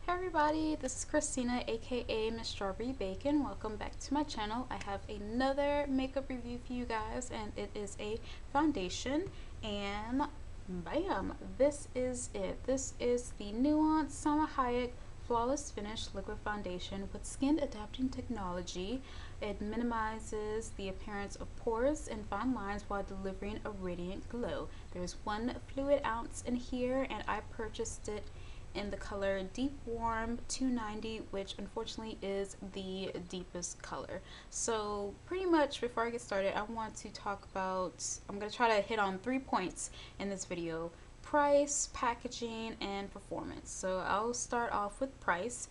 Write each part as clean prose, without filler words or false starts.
Hey everybody, this is Christina, aka MsStrawberryBacon. Welcome back to my channel. I have another makeup review for you guys, and it is a foundation, and bam, this is it. This is the Nuance Salma Hayek Flawless Finish Liquid Foundation with skin adapting technology. It minimizes the appearance of pores and fine lines while delivering a radiant glow. There's 1 fluid ounce in here, and I purchased it in the color Deep Warm 290, which unfortunately is the deepest color. So pretty much before I get started, I want to talk about, I'm going to try to hit on 3 points in this video: price, packaging, and performance. So I'll start off with price.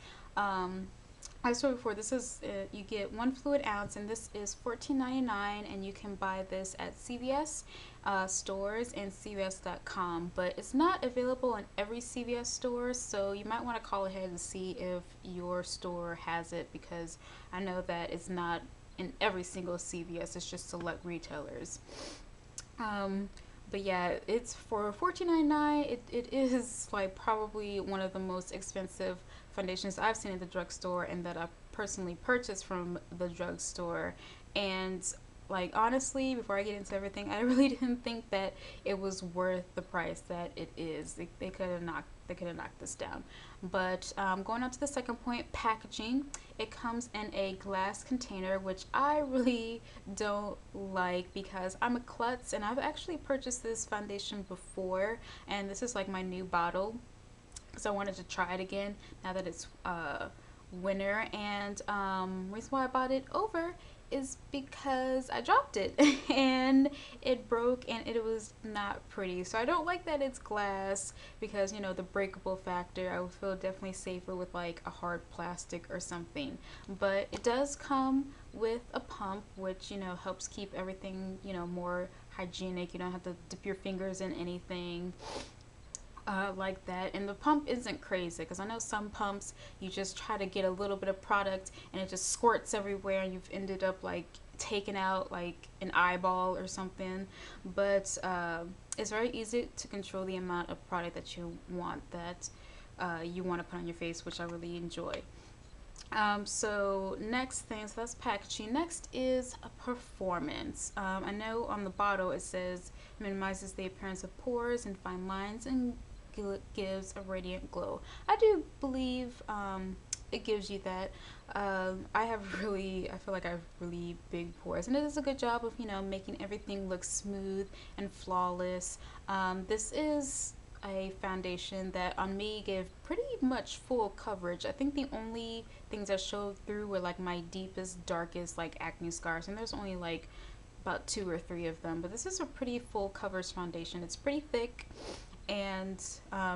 I said before, this is you get 1 fluid ounce, and this is $14.99, and you can buy this at CVS stores and CVS.com, but it's not available in every CVS store, so you might want to call ahead and see if your store has it, because I know that it's not in every single CVS, it's just select retailers. But yeah, it's for $14.99. It is like probably one of the most expensive foundations I've seen at the drugstore, and that I personally purchased from the drugstore. And like, honestly, before I get into everything, I really didn't think that it was worth the price that it is. They could have knocked this down. But going on to the second point, packaging. It comes in a glass container, which I really don't like because I'm a klutz, and I've actually purchased this foundation before, and this is like my new bottle, so I wanted to try it again now that it's winter. And reason why I bought it over is because I dropped it and it broke, and it was not pretty. So I don't like that it's glass, because you know, the breakable factor. I would feel definitely safer with like a hard plastic or something. But it does come with a pump, which, you know, helps keep everything, you know, more hygienic. You don't have to dip your fingers in anything like that. And the pump isn't crazy, because I know some pumps you just try to get a little bit of product and it just squirts everywhere, and you've ended up like taking out like an eyeball or something. But it's very easy to control the amount of product that you want to put on your face, which I really enjoy. So next thing, so that's packaging. Next is a performance. I know on the bottle it says minimizes the appearance of pores and fine lines and gives a radiant glow. I do believe it gives you that. I feel like I have really big pores, and it does a good job of, you know, making everything look smooth and flawless. This is a foundation that on me gave pretty much full coverage. I think the only things that showed through were like my deepest, darkest like acne scars, and there's only like about 2 or 3 of them. But this is a pretty full coverage foundation. It's pretty thick, and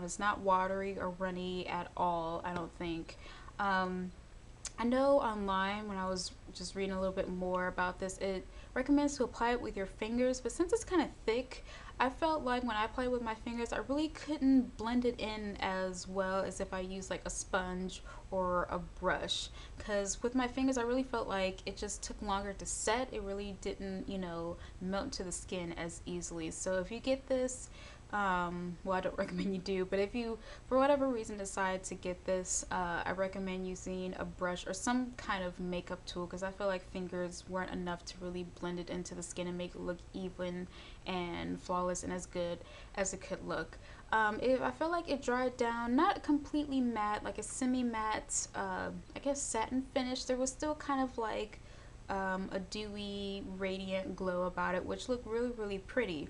it's not watery or runny at all, I don't think. I know online, when I was just reading a little bit more about this, it recommends to apply it with your fingers, but since it's kind of thick, I felt like when I applied with my fingers, I really couldn't blend it in as well as if I used like a sponge or a brush, because with my fingers I really felt like it just took longer to set. It really didn't, you know, melt into the skin as easily. So if you get this, well, I don't recommend you do, but if you for whatever reason decide to get this, I recommend using a brush or some kind of makeup tool, because I feel like fingers weren't enough to really blend it into the skin and make it look even and flawless and as good as it could look. I feel like it dried down, not completely matte, like a semi-matte, I guess satin finish. There was still kind of like a dewy, radiant glow about it, which looked really, really pretty.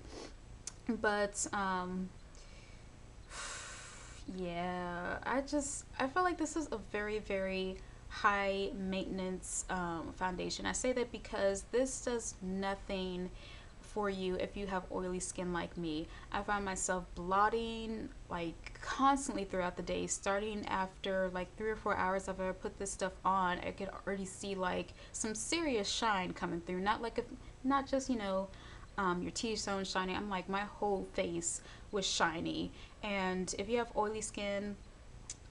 But yeah, I feel like this is a very, very high maintenance foundation. I say that because this does nothing for you if you have oily skin like me. I find myself blotting like constantly throughout the day. Starting after like 3 or 4 hours after I put this stuff on, I could already see like some serious shine coming through. Not just, you know, your T-zone shiny. I'm like, my whole face was shiny. And if you have oily skin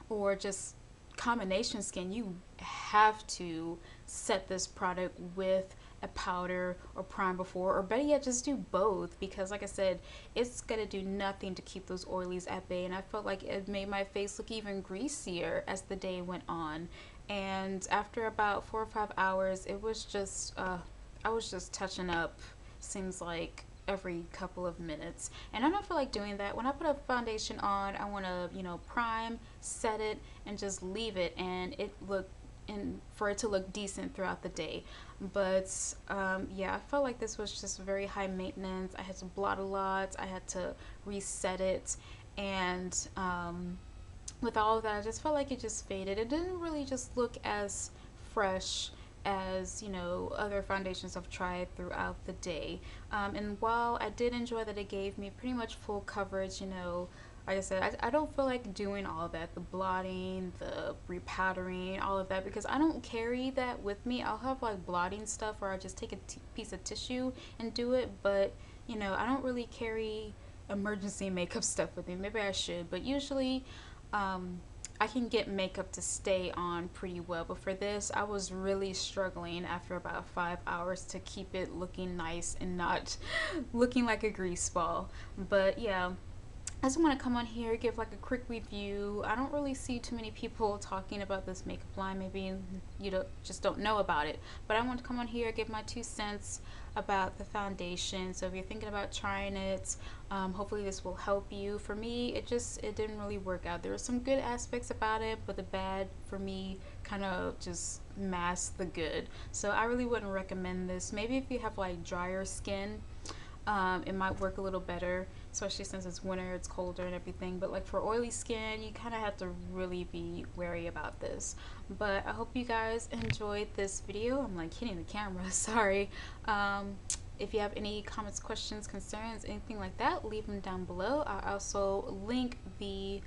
or just combination skin, you have to set this product with a powder or prime before, or better yet, just do both, because like I said, it's gonna do nothing to keep those oilies at bay. And I felt like it made my face look even greasier as the day went on. And after about 4 or 5 hours, it was just I was just touching up, seems like every couple of minutes. And I don't feel like doing that. When I put a foundation on, I want to, you know, prime, set it, and just leave it, and for it to look decent throughout the day. But yeah, I felt like this was just very high maintenance. I had to blot a lot, I had to reset it, and with all of that, I just felt like it just faded. It didn't really just look as fresh as, you know, other foundations I've tried throughout the day. And while I did enjoy that it gave me pretty much full coverage, you know, like I said, I don't feel like doing all of that, the blotting, the repowdering, all of that, because I don't carry that with me. I'll have like blotting stuff where I just take a piece of tissue and do it, but you know, I don't really carry emergency makeup stuff with me. Maybe I should, but usually I can get makeup to stay on pretty well, but for this I was really struggling after about 5 hours to keep it looking nice and not looking like a grease ball. But yeah, I just want to come on here, give like a quick review. I don't really see too many people talking about this makeup line. Maybe you just don't know about it. But I want to come on here, give my 2 cents about the foundation. So if you're thinking about trying it, hopefully this will help you. For me, it didn't really work out. There were some good aspects about it, but the bad for me kind of just masked the good. So I really wouldn't recommend this. Maybe if you have like drier skin, it might work a little better, especially since it's winter, it's colder and everything. But like for oily skin, you kind of have to really be wary about this. But I hope you guys enjoyed this video. I'm like hitting the camera, sorry. If you have any comments, questions, concerns, anything like that, leave them down below. I'll also link the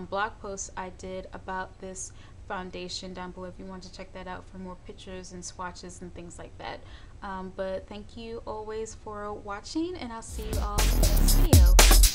blog post I did about this foundation down below if you want to check that out for more pictures and swatches and things like that. But thank you always for watching, and I'll see you all in the next video.